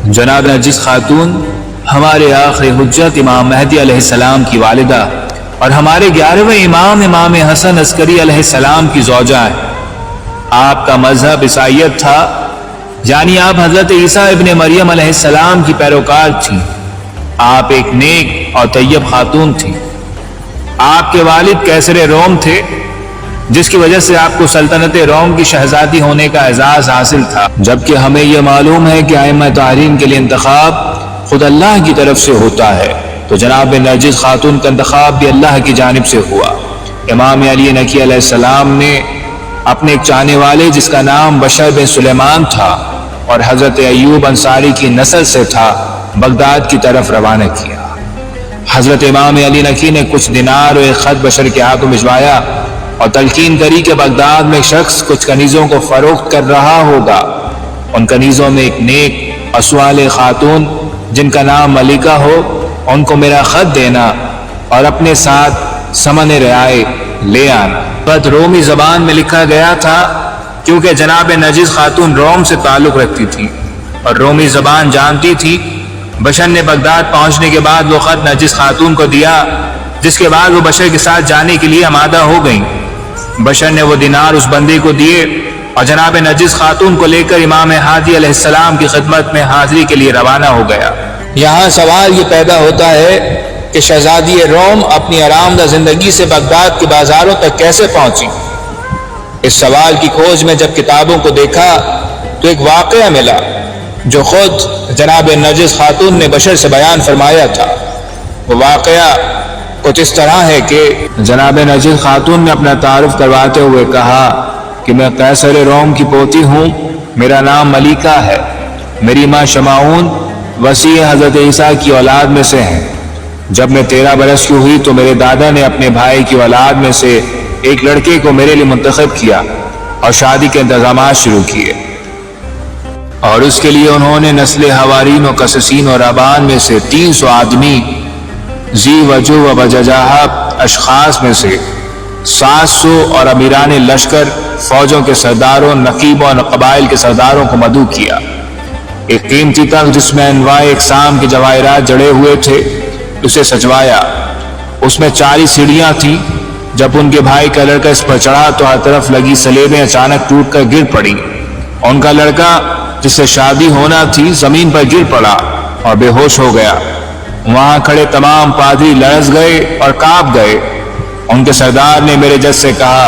جناب نرجس خاتون ہمارے آخری حجت امام مہدی علیہ السلام کی والدہ اور ہمارے 11ویں امام حسن عسکری علیہ السلام کی زوجہ ہیں۔ آپ کا مذہب عیسائیت تھا، یعنی آپ حضرت عیسیٰ ابن مریم علیہ السلام کی پیروکار تھیں۔ آپ ایک نیک اور طیب خاتون تھیں۔ آپ کے والد قیصر روم تھے، جس کی وجہ سے آپ کو سلطنت روم کی شہزادی ہونے کا اعزاز حاصل تھا، جبکہ ہمیں یہ معلوم ہے کہ ائمہ طاہرین کے لیے انتخاب خود اللہ کی طرف سے ہوتا ہے، تو جناب نرجس خاتون کا انتخاب بھی اللہ کی جانب سے ہوا۔ امام علی نقی علیہ السلام نے اپنے ایک چاہنے والے جس کا نام بشر بن سلیمان تھا اور حضرت ایوب انصاری کی نسل سے تھا، بغداد کی طرف روانہ کیا۔ حضرت امام علی نقی نے کچھ دینار اور ایک خط بشر کے ہاتھوں بھجوایا اور تلقین کری کہ بغداد میں ایک شخص کچھ کنیزوں کو فروخت کر رہا ہوگا۔ ان کنیزوں میں ایک نیک اور صالح خاتون جن کا نام ملکہ ہو، ان کو میرا خط دینا اور اپنے ساتھ سمن رعائی لے آنا۔ خط رومی زبان میں لکھا گیا تھا، کیونکہ جناب نرجس خاتون روم سے تعلق رکھتی تھی اور رومی زبان جانتی تھی۔ بشر نے بغداد پہنچنے کے بعد وہ خط نرجس خاتون کو دیا، جس کے بعد وہ بشر کے ساتھ جانے کے لیے آمادہ ہو گئیں۔ بشر نے وہ دینار اس بندے کو دیے اور جناب نرجس خاتون کو لے کر امام ہادی علیہ السلام کی خدمت میں حاضری کے لیے روانہ ہو گیا۔ یہاں سوال یہ پیدا ہوتا ہے کہ شہزادی روم اپنی آرامدہ زندگی سے بغداد کے بازاروں تک کیسے پہنچی؟ اس سوال کی کھوج میں جب کتابوں کو دیکھا تو ایک واقعہ ملا جو خود جناب نرجس خاتون نے بشر سے بیان فرمایا تھا۔ وہ واقعہ کچھ اس طرح ہے کہ جناب نرجس خاتون نے اپنا تعارف کرواتے ہوئے کہا کہ میں قیصر روم کی پوتی ہوں، میرا نام ملیکہ ہے، میری ماں شمعون وسیع حضرت عیسیٰ کی اولاد میں سے ہیں۔ جب میں 13 برس کی ہوئی تو میرے دادا نے اپنے بھائی کی اولاد میں سے ایک لڑکے کو میرے لیے منتخب کیا اور شادی کے انتظامات شروع کیے، اور اس کے لیے انہوں نے نسل حوارین و قسسین اور رہبان میں سے 300 آدمی ذی وجہ و بججاہ اشخاص میں سے 700 اور امیران لشکر، فوجوں کے سرداروں، نقیبوں اور قبائل کے سرداروں کو مدعو کیا۔ ایک قیمتی تخت جس میں انواع اقسام کے جواہرات جڑے ہوئے تھے اسے سجوایا۔ اس میں 40 سیڑھیاں تھیں۔ جب ان کے بھائی کا لڑکا اس پر چڑھا تو ہر طرف لگی سلیبیں اچانک ٹوٹ کر گر پڑی۔ ان کا لڑکا جس سے شادی ہونا تھی زمین پر گر پڑا اور بے ہوش ہو گیا۔ وہاں کھڑے تمام پادری لرز گئے اور کانپ گئے۔ ان کے سردار نے میرے جج سے کہا،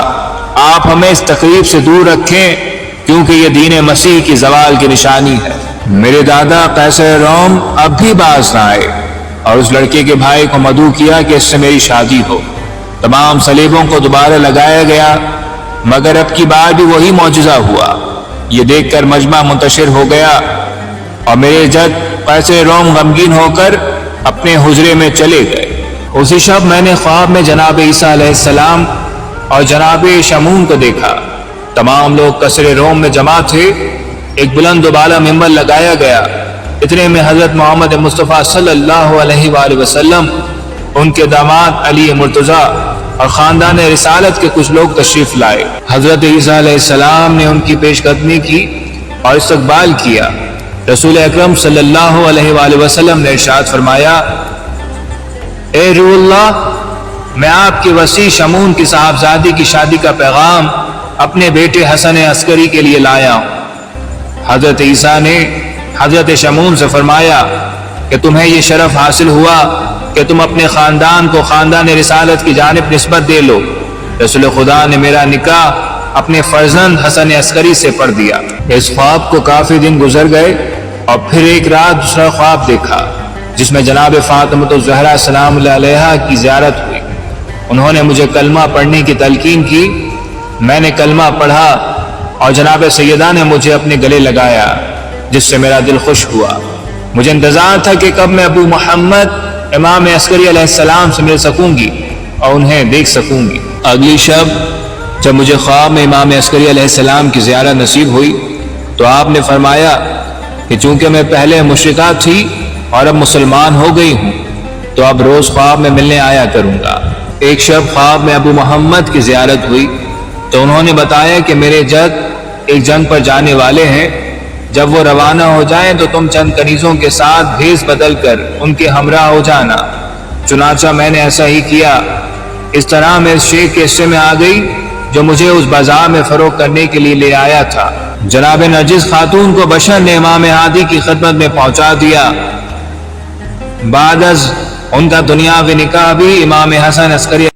آپ ہمیں اس تقریب سے دور رکھیں کیونکہ یہ دین مسیح کی زوال کی نشانی ہے۔ میرے دادا قیصر روم اب بھی باز نہ آئے اور اس لڑکے کے بھائی کو مدعو کیا کہ اس سے میری شادی ہو۔ تمام سلیبوں کو دوبارہ لگایا گیا، مگر اب کی بار بھی وہی معجزہ ہوا۔ یہ دیکھ کر مجمع منتشر ہو گیا اور میرے جج قیصر روم غمگین ہو کر اپنے حجرے میں چلے گئے۔ اسی شب میں نے خواب میں جناب عیسیٰ علیہ السلام اور جناب شمعون کو دیکھا۔ تمام لوگ قصر روم میں جمع تھے۔ ایک بلند و بالا ممبر لگایا گیا۔ اتنے میں حضرت محمد مصطفیٰ صلی اللہ علیہ وآلہ وسلم، ان کے داماد علی مرتضیٰ اور خاندان رسالت کے کچھ لوگ تشریف لائے۔ حضرت عیسیٰ علیہ السلام نے ان کی پیش قدمی کی اور استقبال کیا۔ رسول اکرم صلی اللہ علیہ وآلہ وسلم نے ارشاد فرمایا، اے روح اللہ، میں آپ کی وسیع شمعون کی صاحبزادی کی شادی کا پیغام اپنے بیٹے حسن عسکری کے لیے لایا ہوں۔ حضرت عیسیٰ نے حضرت شمعون سے فرمایا کہ تمہیں یہ شرف حاصل ہوا کہ تم اپنے خاندان کو خاندان رسالت کی جانب نسبت دے لو۔ رسول خدا نے میرا نکاح اپنے فرزند حسن عسکری سے پڑھ دیا۔ اس خواب کو کافی دن گزر گئے اور پھر ایک رات دوسرا خواب دیکھا جس میں جناب فاطمہ الزہرا سلام اللہ علیہا کی زیارت ہوئی۔ انہوں نے مجھے کلمہ پڑھنے کی تلقین کی۔ میں نے کلمہ پڑھا اور جناب سیدہ نے مجھے اپنے گلے لگایا، جس سے میرا دل خوش ہوا۔ مجھے انتظار تھا کہ کب میں ابو محمد امام عسکری علیہ السلام سے مل سکوں گی اور انہیں دیکھ سکوں گی۔ اگلی شب جب مجھے خواب میں امام عسکری علیہ السلام کی زیارت نصیب ہوئی تو آپ نے فرمایا کہ چونکہ میں پہلے مشرکہ تھی اور اب مسلمان ہو گئی ہوں تو اب روز خواب میں ملنے آیا کروں گا۔ ایک شب خواب میں ابو محمد کی زیارت ہوئی تو انہوں نے بتایا کہ میرے جد ایک جنگ پر جانے والے ہیں جب وہ روانہ ہو جائیں تو تم چند کنیزوں کے ساتھ بھیس بدل کر ان کے ہمراہ ہو جانا۔ چنانچہ میں نے ایسا ہی کیا۔ اس طرح میں اس شیخ کے حصے میں آ گئی جو مجھے اس بازار میں فروخت کرنے کے لیے لے آیا تھا۔ جناب نرجس خاتون کو بشر نے امام ہادی کی خدمت میں پہنچا دیا۔ بعد از ان کا دنیاوی نکاح بھی امام حسن عسکری